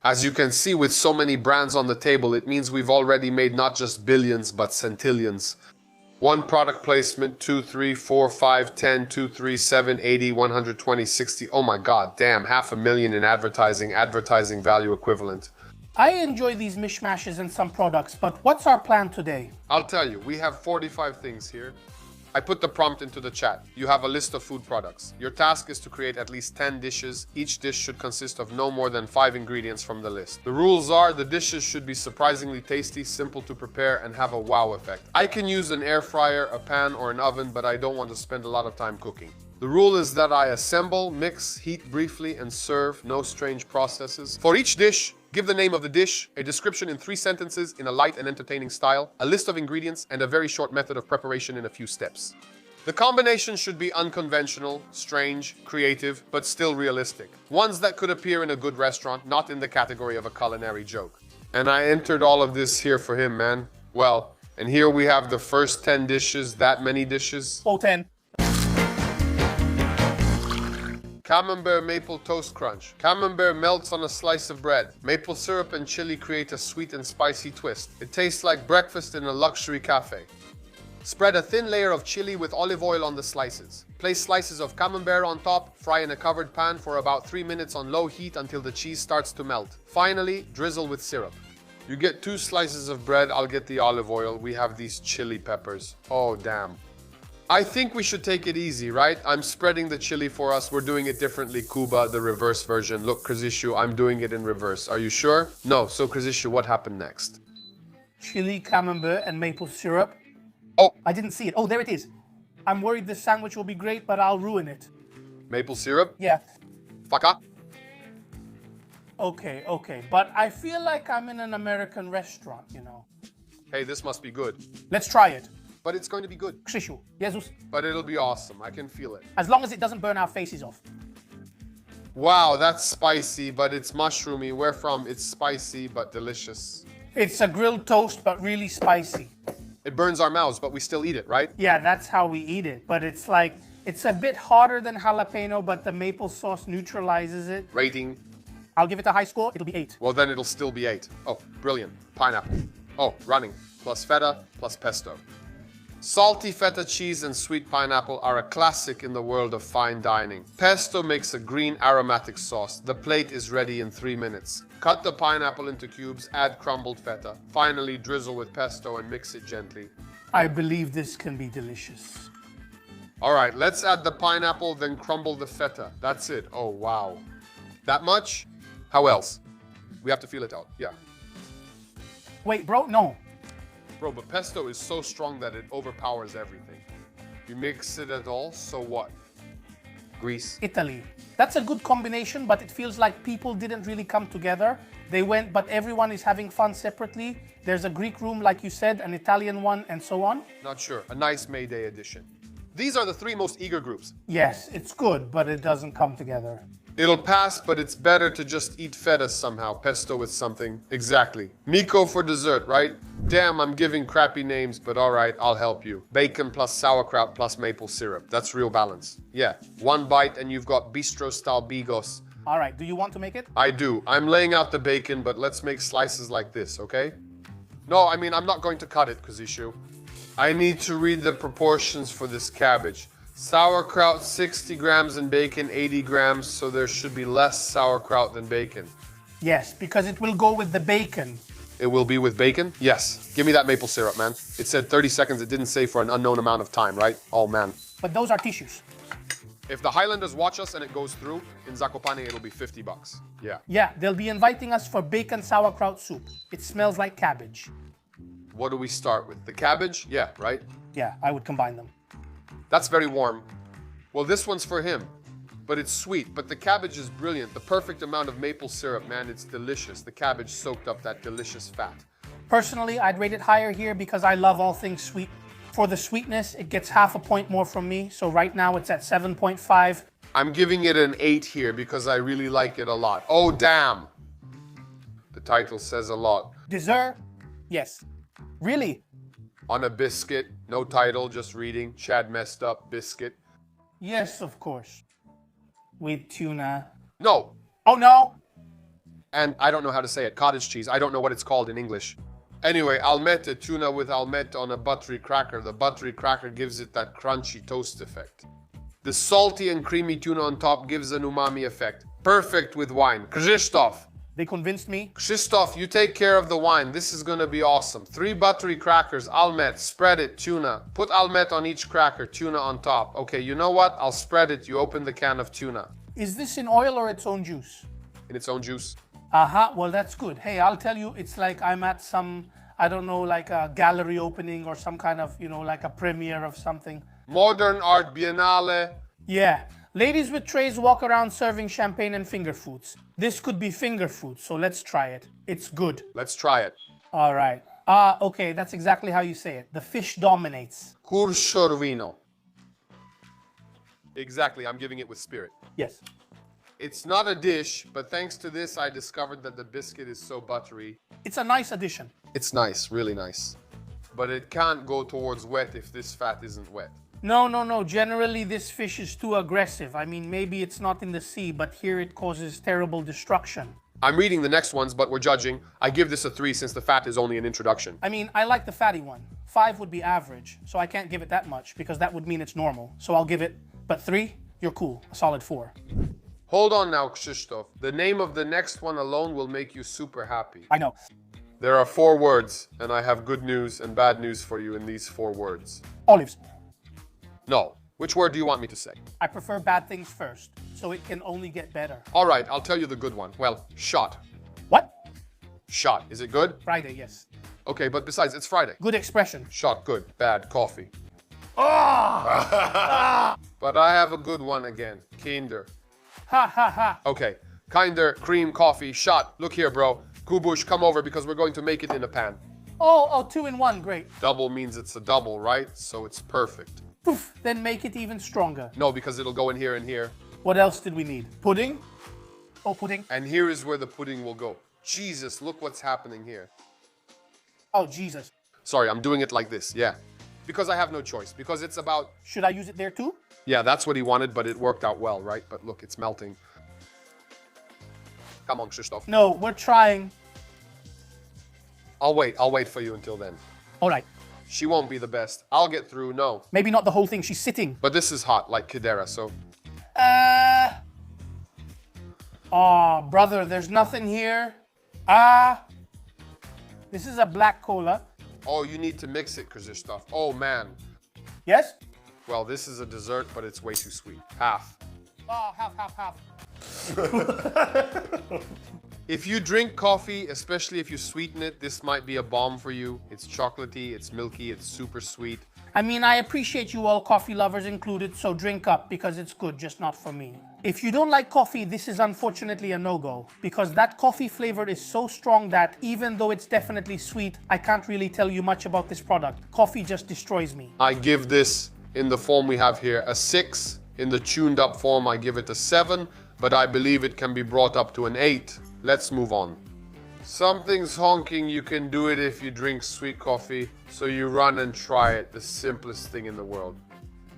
As you can see, with so many brands on the table, it means we've already made not just billions, but centillions. One product placement, 2, 3, 4, 5, 10, 2, 3, 7, 80, 120, 60. Oh my God, damn, $500,000 in advertising value equivalent. I enjoy these mishmashes in some products, but what's our plan today? I'll tell you, we have 45 things here. I put the prompt into the chat. You have a list of food products. Your task is to create at least 10 dishes. Each dish should consist of no more than 5 ingredients from the list. The rules are the dishes should be surprisingly tasty, simple to prepare, and have a wow effect. I can use an air fryer, a pan, or an oven, but I don't want to spend a lot of time cooking. The rule is that I assemble, mix, heat briefly, and serve. No strange processes. For each dish, give the name of the dish, a description in 3 sentences in a light and entertaining style, a list of ingredients, and a very short method of preparation in a few steps. The combination should be unconventional, strange, creative, but still realistic. Ones that could appear in a good restaurant, not in the category of a culinary joke. And I entered all of this here for him, man. Well, and here we have the first 10 dishes, that many dishes. Oh, 10. Camembert Maple Toast Crunch. Camembert melts on a slice of bread. Maple syrup and chili create a sweet and spicy twist. It tastes like breakfast in a luxury cafe. Spread a thin layer of chili with olive oil on the slices. Place slices of camembert on top, fry in a covered pan for about 3 minutes on low heat until the cheese starts to melt. Finally, drizzle with syrup. You get 2 slices of bread, I'll get the olive oil. We have these chili peppers. Oh, damn. I think we should take it easy, right? I'm spreading the chili for us. We're doing it differently. Kuba, the reverse version. Look, Krzyszu, I'm doing it in reverse. Are you sure? No. So, Krzyszu, what happened next? Chili, camembert, and maple syrup. Oh. I didn't see it. Oh, there it is. I'm worried this sandwich will be great, but I'll ruin it. Maple syrup? Yeah. Faka? Okay. But I feel like I'm in an American restaurant, you know. Hey, this must be good. Let's try it. But it's going to be good. Krzyszu, Jesus. But it'll be awesome. I can feel it. As long as it doesn't burn our faces off. Wow, that's spicy, but it's mushroomy. Where from? It's spicy, but delicious. It's a grilled toast, but really spicy. It burns our mouths, but we still eat it, right? Yeah, that's how we eat it. But it's like, it's a bit hotter than jalapeno, but the maple sauce neutralizes it. Rating? I'll give it a high score. It'll be 8. Well, then it'll still be 8. Oh, brilliant. Pineapple. Oh, running. Plus feta, plus pesto. Salty feta cheese and sweet pineapple are a classic in the world of fine dining. Pesto makes a green aromatic sauce. The plate is ready in 3 minutes. Cut the pineapple into cubes, add crumbled feta. Finally, drizzle with pesto and mix it gently. I believe this can be delicious. All right, let's add the pineapple, then crumble the feta. That's it. Oh, wow. That much? How else? We have to feel it out. Yeah. Wait, bro, no. Bro, but pesto is so strong that it overpowers everything. You mix it at all, so what? Greece. Italy. That's a good combination, but it feels like people didn't really come together. They went, but everyone is having fun separately. There's a Greek room, like you said, an Italian one, and so on. Not sure. A nice May Day edition. These are the 3 most eager groups. Yes, it's good, but it doesn't come together. It'll pass, but it's better to just eat feta somehow. Pesto with something. Exactly. Miko for dessert, right? Damn, I'm giving crappy names, but all right, I'll help you. Bacon plus sauerkraut plus maple syrup. That's real balance. Yeah, 1 bite and you've got bistro-style bigos. All right, do you want to make it? I do. I'm laying out the bacon, but let's make slices like this, okay? No, I mean, I'm not going to cut it, Krzyszu. I need to read the proportions for this cabbage. Sauerkraut, 60 grams, and bacon, 80 grams, so there should be less sauerkraut than bacon. Yes, because it will go with the bacon. It will be with bacon? Yes. Give me that maple syrup, man. It said 30 seconds. It didn't say for an unknown amount of time, right? Oh, man. But those are tissues. If the Highlanders watch us and it goes through, in Zakopane, it'll be $50. Yeah. Yeah, they'll be inviting us for bacon sauerkraut soup. It smells like cabbage. What do we start with? The cabbage? Yeah, right? Yeah, I would combine them. That's very warm. Well, this one's for him. But it's sweet. But the cabbage is brilliant. The perfect amount of maple syrup, man. It's delicious. The cabbage soaked up that delicious fat. Personally, I'd rate it higher here because I love all things sweet. For the sweetness, it gets half a point more from me. So right now it's at 7.5. I'm giving it an 8 here because I really like it a lot. Oh, damn. The title says a lot. Dessert? Yes. Really? On a biscuit. No title, just reading. Chad messed up. Biscuit. Yes, of course. With tuna. No. Oh, no? And I don't know how to say it. Cottage cheese. I don't know what it's called in English. Anyway, Almette, tuna with Almette on a buttery cracker. The buttery cracker gives it that crunchy toast effect. The salty and creamy tuna on top gives an umami effect. Perfect with wine. Krzysztof. They convinced me. Krzysztof, you take care of the wine. This is gonna be awesome. 3 buttery crackers, Almette, spread it, tuna. Put Almette on each cracker, tuna on top. Okay, you know what? I'll spread it. You open the can of tuna. Is this in oil or its own juice? In its own juice. Aha, well that's good. Hey, I'll tell you, it's like I'm at some, I don't know, like a gallery opening or some kind of, like a premiere of something. Modern art biennale. Yeah. Ladies with trays walk around serving champagne and finger foods. This could be finger food, so let's try it. It's good. Let's try it. All right. Okay, that's exactly how you say it. The fish dominates. Kursorvino. Exactly, I'm giving it with spirit. Yes. It's not a dish, but thanks to this, I discovered that the biscuit is so buttery. It's a nice addition. It's nice, really nice. But it can't go towards wet if this fat isn't wet. No. Generally, this fish is too aggressive. I mean, maybe it's not in the sea, but here it causes terrible destruction. I'm reading the next ones, but we're judging. I give this a 3 since the fat is only an introduction. I mean, I like the fatty one. 5 would be average, so I can't give it that much because that would mean it's normal. So I'll give it, but 3, you're cool. A solid 4. Hold on now, Krzysztof. The name of the next one alone will make you super happy. I know. There are 4 words, and I have good news and bad news for you in these 4 words. Olives. No. Which word do you want me to say? I prefer bad things first, so it can only get better. All right, I'll tell you the good one. Well, shot. What? Shot. Is it good? Friday, yes. Okay, but besides, it's Friday. Good expression. Shot, good. Bad, coffee. Ah! But I have a good one again. Kinder. Ha ha ha. Okay, kinder, cream, coffee, shot. Look here, bro. Kubush, come over because we're going to make it in a pan. Oh, 2 in 1, great. Double means it's a double, right? So it's perfect. Poof, then make it even stronger. No, because it'll go in here and here. What else did we need? Pudding? Oh, pudding. And here is where the pudding will go. Jesus, look what's happening here. Oh, Jesus. Sorry, I'm doing it like this, yeah. Because I have no choice, because it's about... Should I use it there too? Yeah, that's what he wanted, but it worked out well, right? But look, it's melting. Come on, Krzysztof. No, we're trying. I'll wait for you until then. All right. She won't be the best. I'll get through, no. Maybe not the whole thing, she's sitting. But this is hot, like Kidera, so... Oh, brother, there's nothing here. This is a black cola. Oh, you need to mix it, Krzysztof. Oh, man. Yes? Well, this is a dessert, but it's way too sweet. Half. Oh, half. If you drink coffee, especially if you sweeten it, this might be a bomb for you. It's chocolatey, it's milky, it's super sweet. I mean, I appreciate you all coffee lovers included, so drink up because it's good, just not for me. If you don't like coffee, this is unfortunately a no-go because that coffee flavor is so strong that even though it's definitely sweet, I can't really tell you much about this product. Coffee just destroys me. I give this, in the form we have here, a 6. In the tuned up form, I give it a 7, but I believe it can be brought up to an 8. Let's move on. Something's honking, you can do it if you drink sweet coffee, so you run and try it, the simplest thing in the world.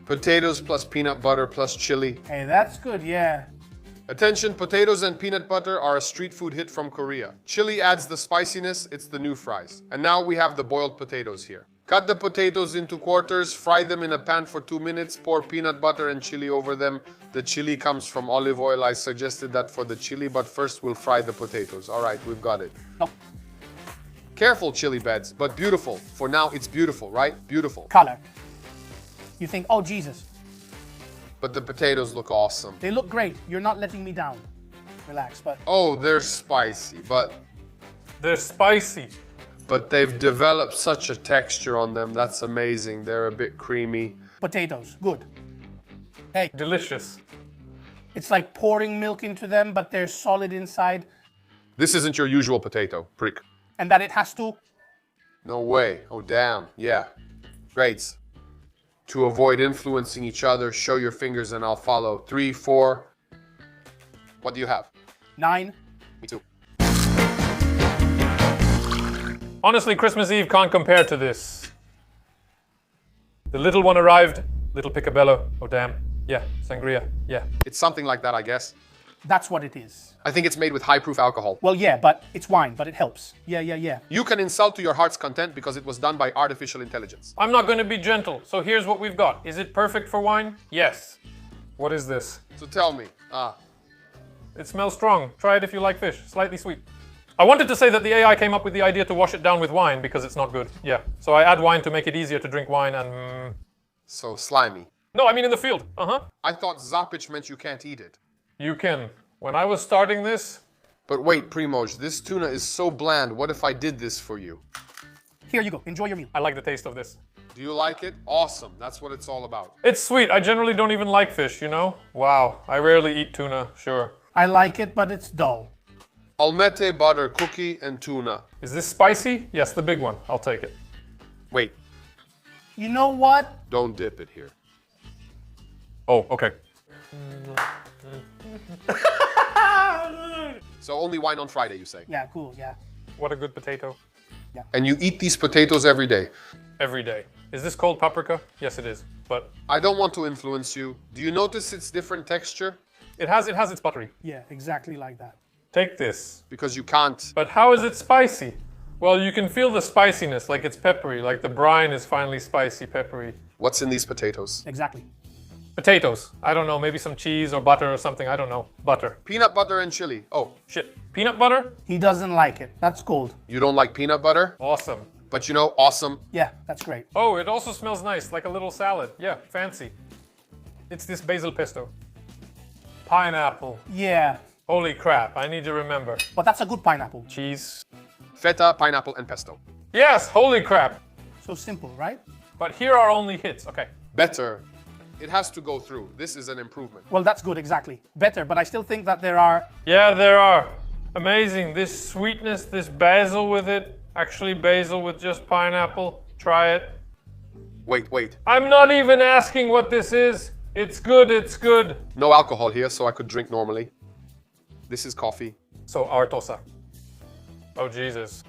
Potatoes plus peanut butter plus chili. Hey, that's good, yeah. Attention, potatoes and peanut butter are a street food hit from Korea. Chili adds the spiciness, it's the new fries. And now we have the boiled potatoes here. Cut the potatoes into quarters, fry them in a pan for 2 minutes, pour peanut butter and chili over them. The chili comes from olive oil. I suggested that for the chili, but first we'll fry the potatoes. All right, we've got it. No. Careful, chili beds, but beautiful. For now, it's beautiful, right? Beautiful. Color. You think, oh, Jesus. But the potatoes look awesome. They look great. You're not letting me down. Relax, but... Oh, they're spicy, but... They're spicy. But they've developed such a texture on them. That's amazing. They're a bit creamy. Potatoes, good. Hey, Delicious. it's like pouring milk into them, but they're solid inside. This isn't your usual potato, prick. And that it has to... No way. Oh, damn. Yeah. Great. To avoid influencing each other, show your fingers and I'll follow. 3, 4. What do you have? 9. Me too. Honestly, Christmas Eve can't compare to this. The little one arrived, little picabello. Oh damn. Yeah, sangria. Yeah. It's something like that, I guess. That's what it is. I think it's made with high-proof alcohol. Well, yeah, but it's wine, but it helps. Yeah. You can insult to your heart's content because it was done by artificial intelligence. I'm not going to be gentle, so here's what we've got. Is it perfect for wine? Yes. What is this? So tell me. It smells strong. Try it if you like fish. Slightly sweet. I wanted to say that the AI came up with the idea to wash it down with wine because it's not good. Yeah. So I add wine to make it easier to drink wine and... So slimy. No, I mean in the field. I thought Zapich meant you can't eat it. You can. When I was starting this... But wait, Primoj, this tuna is so bland. What if I did this for you? Here you go. Enjoy your meal. I like the taste of this. Do you like it? Awesome. That's what it's all about. It's sweet. I generally don't even like fish, you know? Wow. I rarely eat tuna, sure. I like it, but it's dull. Almette butter, cookie, and tuna. Is this spicy? Yes, the big one. I'll take it. Wait, You know what? don't dip it here. Oh, okay. So only wine on Friday, you say? Yeah, cool, yeah. What a good potato. And you eat these potatoes every day. Every day. Is this cold paprika? Yes, it is. But I don't want to influence you. Do you notice its different texture? it has its buttery. Yeah, exactly like that. Take this. Because you can't. But how is it spicy? Well, you can feel the spiciness, like it's peppery, like the brine is finally spicy, peppery. What's in these potatoes? Exactly. Potatoes. I don't know, maybe some cheese or butter or something. I don't know. Butter. Peanut butter and chili. Oh, Shit. Peanut butter? He doesn't like it. That's cold. you don't like peanut butter? Awesome. But you know, awesome. Yeah, that's great. Oh, it also smells nice, like a little salad. Yeah, fancy. It's this basil pesto. Pineapple. Yeah, Holy crap, I need to remember. but that's a good pineapple. Cheese. Feta, pineapple, and pesto. Yes, holy crap. So simple, right? But here are only hits. Okay. Better. It has to go through. This is an improvement. Well, that's good, exactly. Better, but I still think that there are... Yeah, there are. Amazing. This sweetness, this basil with it. Actually, basil with just pineapple. Try it. Wait. I'm not even asking what this is. It's good, it's good. No alcohol here, so I could drink normally. This is coffee. So, our tosa. Oh, Jesus.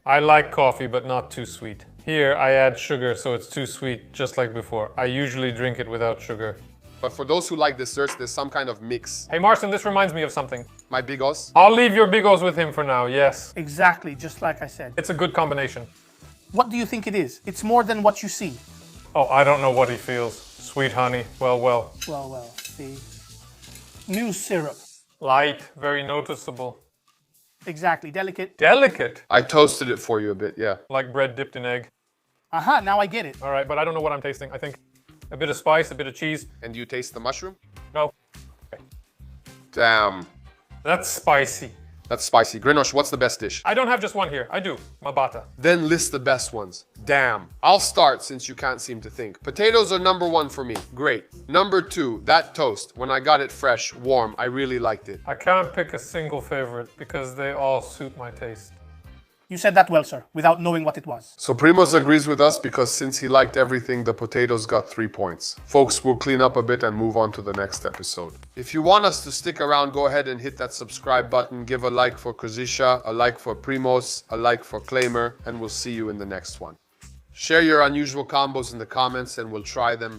I like coffee, but not too sweet. Here, I add sugar, so it's too sweet, just like before. I usually drink it without sugar. But for those who like desserts, there's some kind of mix. Hey, Marston, this reminds me of something. My bigos. I'll leave your bigos with him for now, yes. Exactly, just like I said. It's a good combination. What do you think it is? It's more than what you see. Oh, I don't know what he feels. Sweet honey. Well. Well, see. New syrup. Light, very noticeable. Exactly, delicate. Delicate. I toasted it for you a bit, yeah. Like bread dipped in egg. Aha, now I get it. All right, but I don't know what I'm tasting. I think a bit of spice, a bit of cheese. And you taste the mushroom? No, Damn. that's spicy. That's spicy. Grinosh, what's the best dish? I don't have just one here. I do. Mabata. Then list the best ones. Damn. I'll start since you can't seem to think. Potatoes are number one for me. Great. Number two, that toast. When I got it fresh, warm, I really liked it. I can't pick a single favorite because they all suit my taste. You said that well, sir, without knowing what it was. So Primos agrees with us because since he liked everything, the potatoes got 3 points. Folks, we'll clean up a bit and move on to the next episode. If you want us to stick around, go ahead and hit that subscribe button. Give a like for Kozisha, a like for Primos, a like for Claimer, and we'll see you in the next one. Share your unusual combos in the comments and we'll try them.